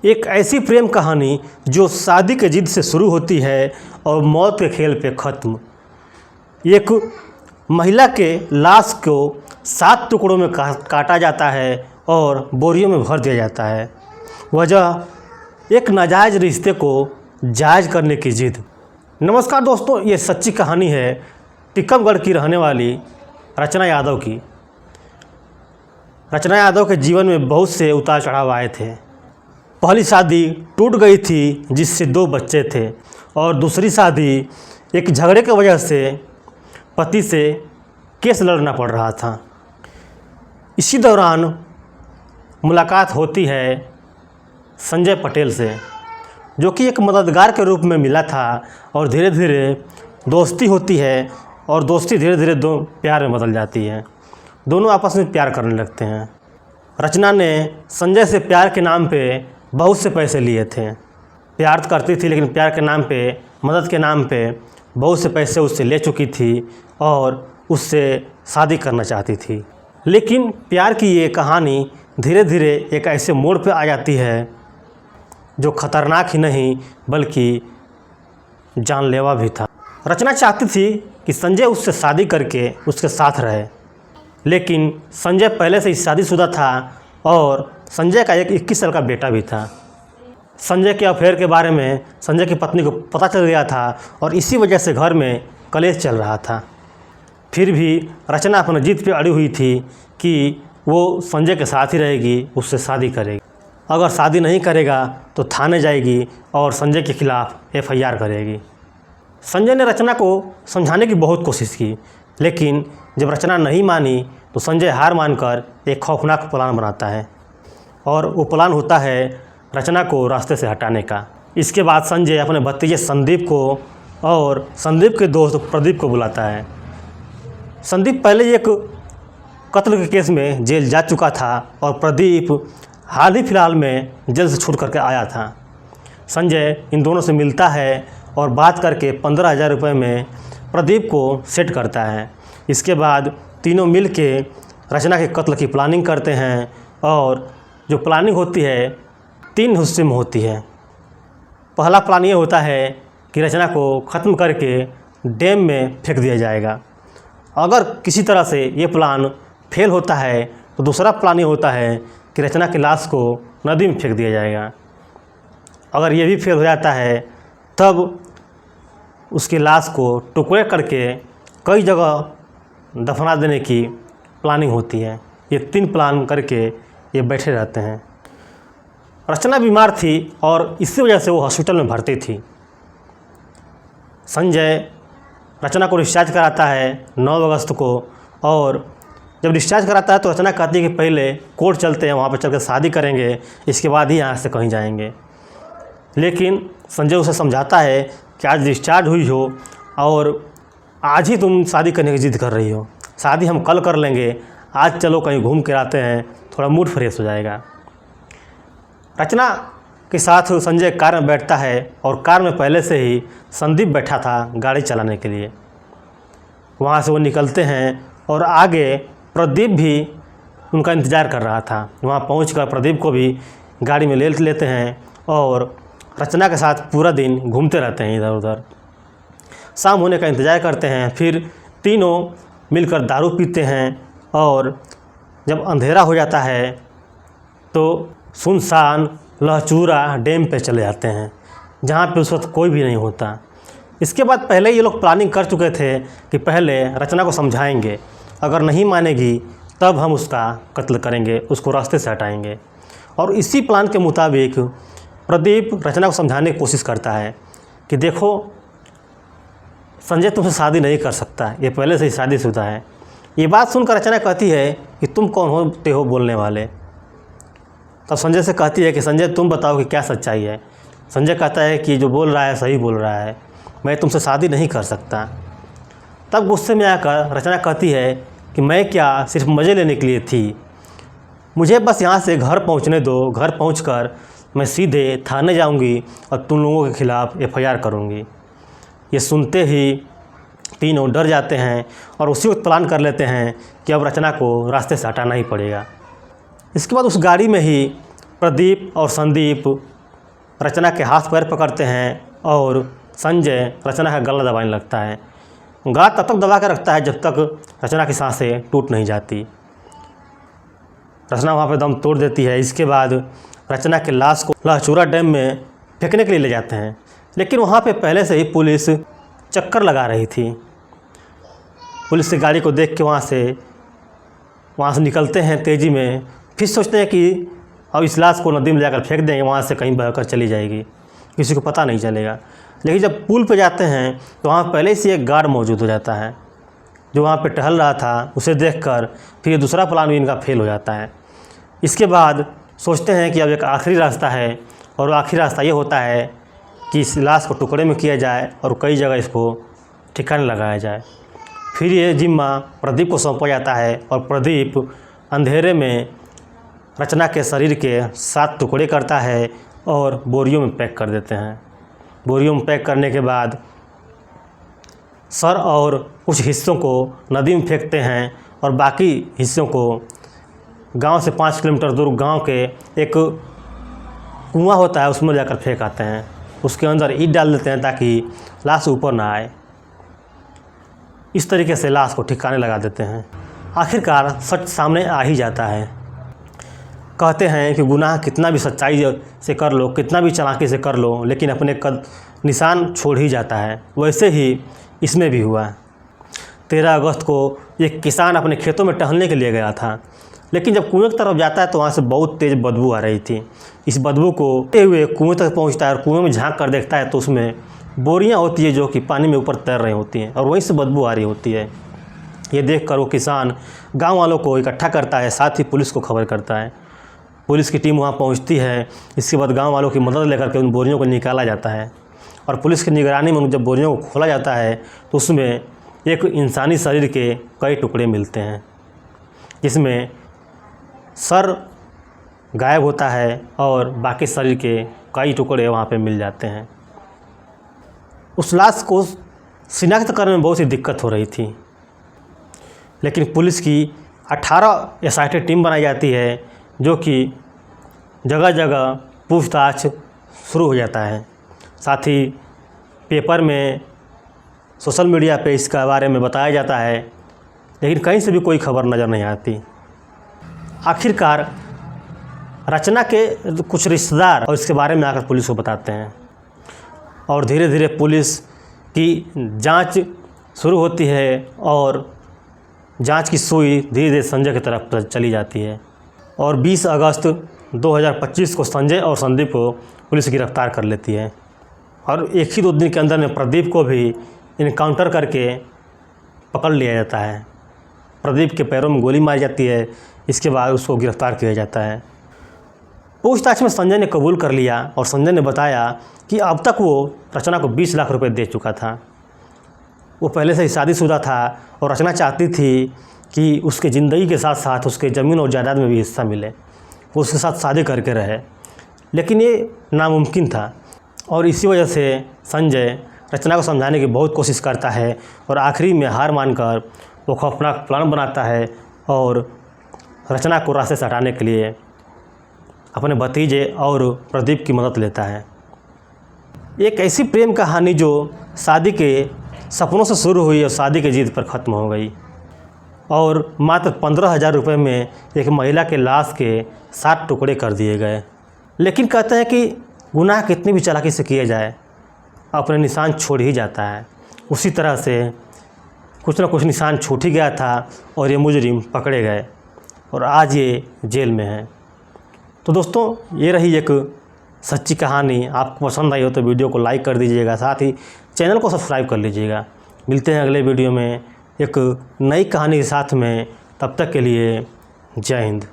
एक ऐसी प्रेम कहानी जो शादी के जिद से शुरू होती है और मौत के खेल पे ख़त्म। एक महिला के लाश को 7 टुकड़ों में काटा जाता है और बोरियों में भर दिया जाता है। वजह एक नाजायज़ रिश्ते को जायज़ करने की जिद। नमस्कार दोस्तों, ये सच्ची कहानी है टीकमगढ़ की रहने वाली रचना यादव की। रचना यादव के जीवन में बहुत से उतार चढ़ाव आए थे। पहली शादी टूट गई थी जिससे 2 बच्चे थे, और दूसरी शादी एक झगड़े की वजह से पति से केस लड़ना पड़ रहा था। इसी दौरान मुलाकात होती है संजय पटेल से, जो कि एक मददगार के रूप में मिला था, और धीरे धीरे दोस्ती होती है और दोस्ती धीरे धीरे प्यार में बदल जाती है। दोनों आपस में प्यार करने लगते हैं। रचना ने संजय से प्यार के नाम पे बहुत से पैसे लिए थे। प्यार तो करती थी, लेकिन प्यार के नाम पे, मदद के नाम पे बहुत से पैसे उससे ले चुकी थी और उससे शादी करना चाहती थी। लेकिन प्यार की ये कहानी धीरे धीरे एक ऐसे मोड़ पे आ जाती है जो ख़तरनाक ही नहीं बल्कि जानलेवा भी था। रचना चाहती थी कि संजय उससे शादी करके उसके साथ रहे, लेकिन संजय पहले से ही शादीशुदा था और संजय का एक 21 साल का बेटा भी था। संजय के अफेयर के बारे में संजय की पत्नी को पता चल गया था और इसी वजह से घर में कलेश चल रहा था। फिर भी रचना अपने जिद पे अड़ी हुई थी कि वो संजय के साथ ही रहेगी, उससे शादी करेगी। अगर शादी नहीं करेगा तो थाने जाएगी और संजय के खिलाफ़ FIR करेगी। संजय ने रचना को समझाने की बहुत कोशिश की, लेकिन जब रचना नहीं मानी तो संजय हार मानकर एक खौफनाक प्लान बनाता है, और वो प्लान होता है रचना को रास्ते से हटाने का। इसके बाद संजय अपने भतीजे संदीप को और संदीप के दोस्त प्रदीप को बुलाता है। संदीप पहले एक कत्ल के केस में जेल जा चुका था और प्रदीप हाल ही फिलहाल में जेल से छूट करके आया था। संजय इन दोनों से मिलता है और बात करके 15,000 रुपये में प्रदीप को सेट करता है। इसके बाद तीनों मिल के रचना के कत्ल की प्लानिंग करते हैं, और जो प्लानिंग होती है 3 हिस्से में होती है। पहला प्लान ये होता है कि रचना को ख़त्म करके डैम में फेंक दिया जाएगा। अगर किसी तरह से ये प्लान फेल होता है तो दूसरा प्लान ये होता है कि रचना की लाश को नदी में फेंक दिया जाएगा। अगर ये भी फेल हो जाता है तब उसकी लाश को टुकड़े करके कई जगह दफना देने की प्लानिंग होती है। ये 3 प्लान करके ये बैठे रहते हैं। रचना बीमार थी और इसी वजह से वो हॉस्पिटल में भर्ती थी। संजय रचना को डिस्चार्ज कराता है 9 अगस्त को, और जब डिस्चार्ज कराता है तो रचना कहती है कि पहले कोर्ट चलते हैं, वहाँ पर चल कर शादी करेंगे, इसके बाद ही यहाँ से कहीं जाएंगे। लेकिन संजय उसे समझाता है कि आज डिस्चार्ज हुई हो और आज ही तुम शादी करने की जिद कर रही हो, शादी हम कल कर लेंगे, आज चलो कहीं घूम के आते हैं, थोड़ा मूड फ्रेश हो जाएगा। रचना के साथ संजय कार में बैठता है और कार में पहले से ही संदीप बैठा था गाड़ी चलाने के लिए। वहाँ से वो निकलते हैं और आगे प्रदीप भी उनका इंतज़ार कर रहा था। वहाँ पहुंचकर प्रदीप को भी गाड़ी में ले लेते हैं और रचना के साथ पूरा दिन घूमते रहते हैं इधर उधर। शाम होने का इंतज़ार करते हैं, फिर तीनों मिलकर दारू पीते हैं, और जब अंधेरा हो जाता है तो सुनसान लहचूरा डैम पे चले जाते हैं, जहाँ पे उस वक्त कोई भी नहीं होता। इसके बाद पहले ये लोग प्लानिंग कर चुके थे कि पहले रचना को समझाएंगे, अगर नहीं मानेगी तब हम उसका कत्ल करेंगे, उसको रास्ते से हटाएंगे। और इसी प्लान के मुताबिक प्रदीप रचना को समझाने की कोशिश करता है कि देखो संजय तुमसे शादी नहीं कर सकता, ये पहले से ही शादीशुदा है। ये बात सुनकर रचना कहती है कि तुम कौन होते हो बोलने वाले। तब संजय से कहती है कि संजय तुम बताओ कि क्या सच्चाई है। संजय कहता है कि जो बोल रहा है सही बोल रहा है, मैं तुमसे शादी नहीं कर सकता। तब गुस्से में आकर रचना कहती है कि मैं क्या सिर्फ मज़े लेने के लिए थी, मुझे बस यहाँ से घर पहुँचने दो, घर पहुँचकर मैं सीधे थाने जाऊँगी और तुम लोगों के खिलाफ़ FIR करूँगी। ये सुनते ही तीनों डर जाते हैं और उसी वक्त प्लान कर लेते हैं कि अब रचना को रास्ते से हटाना ही पड़ेगा। इसके बाद उस गाड़ी में ही प्रदीप और संदीप रचना के हाथ पैर पकड़ते हैं और संजय रचना का गला दबाने लगता है। गला तब तक दबा कर रखता है जब तक रचना की सांसें टूट नहीं जाती। रचना वहाँ पर दम तोड़ देती है। इसके बाद रचना के लाश को लहचूरा डैम में फेंकने के लिए ले जाते हैं, लेकिन वहाँ पे पहले से ही पुलिस चक्कर लगा रही थी। पुलिस की गाड़ी को देख के वहाँ से निकलते हैं तेज़ी में। फिर सोचते हैं कि अब इस लाश को नदी में जाकर फेंक देंगे, वहाँ से कहीं बहकर चली जाएगी, किसी को पता नहीं चलेगा। लेकिन जब पुल पे जाते हैं तो वहाँ पहले से एक गार्ड मौजूद हो जाता है जो वहाँ पे टहल रहा था। उसे देखकर फिर दूसरा प्लान भी इनका फेल हो जाता है। इसके बाद सोचते हैं कि अब एक आखिरी रास्ता है, और वो आखिरी रास्ता ये होता है कि इस लाश को टुकड़े में किया जाए और कई जगह इसको ठिकाने लगाया जाए। फिर ये जिम्मा प्रदीप को सौंपा जाता है और प्रदीप अंधेरे में रचना के शरीर के 7 टुकड़े करता है और बोरियों में पैक कर देते हैं। बोरियों में पैक करने के बाद सर और कुछ हिस्सों को नदी में फेंकते हैं और बाकी हिस्सों को गांव से 5 किलोमीटर दूर गांव के एक कुआं होता है उसमें जाकर फेंक आते हैं। उसके अंदर ईंट डाल देते हैं ताकि लाश ऊपर ना आए। इस तरीके से लाश को ठिकाने लगा देते हैं। आखिरकार सच सामने आ ही जाता है। कहते हैं कि गुनाह कितना भी सच्चाई से कर लो, कितना भी चालाकी से कर लो, लेकिन अपने निशान छोड़ ही जाता है। वैसे ही इसमें भी हुआ। 13 अगस्त को एक किसान अपने खेतों में टहलने के लिए गया था, लेकिन जब कुएं की तरफ जाता है तो वहाँ से बहुत तेज़ बदबू आ रही थी। इस बदबू को होते हुए कुएं तक पहुँचता है और कुएं में झांक कर देखता है तो उसमें बोरियां होती है जो कि पानी में ऊपर तैर रही होती हैं और वहीं से बदबू आ रही होती है। ये देखकर वो किसान गांव वालों को इकट्ठा करता है, साथ ही पुलिस को खबर करता है। पुलिस की टीम वहाँ पहुँचती है। इसके बाद गाँव वालों की मदद लेकर के उन बोरियों को निकाला जाता है और पुलिस की निगरानी में जब बोरियों को खोला जाता है तो उसमें एक इंसानी शरीर के कई टुकड़े मिलते हैं, जिसमें सर गायब होता है और बाकी शरीर के कई टुकड़े वहाँ पे मिल जाते हैं। उस लाश को शिनाख्त करने में बहुत सी दिक्कत हो रही थी, लेकिन पुलिस की 18 एसआईटी टीम बनाई जाती है जो कि जगह जगह पूछताछ शुरू हो जाता है। साथ ही पेपर में, सोशल मीडिया पे इसका बारे में बताया जाता है, लेकिन कहीं से भी कोई खबर नज़र नहीं आती। आखिरकार रचना के कुछ रिश्तेदार और इसके बारे में आकर पुलिस को बताते हैं और धीरे धीरे पुलिस की जांच शुरू होती है और जांच की सुई धीरे धीरे संजय की तरफ चली जाती है। और 20 अगस्त 2025 को संजय और संदीप को पुलिस गिरफ्तार कर लेती है और एक ही 2 दिन के अंदर में प्रदीप को भी इनकाउंटर करके पकड़ लिया जाता है। प्रदीप के पैरों में गोली मारी जाती है। इसके बाद उसको गिरफ्तार किया जाता है। पूछताछ में संजय ने कबूल कर लिया और संजय ने बताया कि अब तक वो रचना को 20 लाख रुपए दे चुका था। वो पहले से ही शादीशुदा था और रचना चाहती थी कि उसके ज़िंदगी के साथ साथ उसके ज़मीन और जायदाद में भी हिस्सा मिले, वो उसके साथ शादी करके रहे, लेकिन ये नामुमकिन था। और इसी वजह से संजय रचना को समझाने की बहुत कोशिश करता है और आखिरी में हार मानकर वो खौफनाक प्लान बनाता है और रचना को रास्ते से हटाने के लिए अपने भतीजे और प्रदीप की मदद लेता है। एक ऐसी प्रेम कहानी जो शादी के सपनों से शुरू हुई और शादी की जिद पर ख़त्म हो गई और मात्र 15,000 रुपये में एक महिला के लाश के 7 टुकड़े कर दिए गए। लेकिन कहते हैं कि गुनाह कितनी भी चालाकी से किया जाए अपने निशान छोड़ ही जाता है। उसी तरह से कुछ ना कुछ निशान छूट ही गया था और ये मुजरिम पकड़े गए और आज ये जेल में है। तो दोस्तों, ये रही एक सच्ची कहानी। आपको पसंद आई हो तो वीडियो को लाइक कर दीजिएगा, साथ ही चैनल को सब्सक्राइब कर लीजिएगा। मिलते हैं अगले वीडियो में एक नई कहानी के साथ में। तब तक के लिए जय हिंद।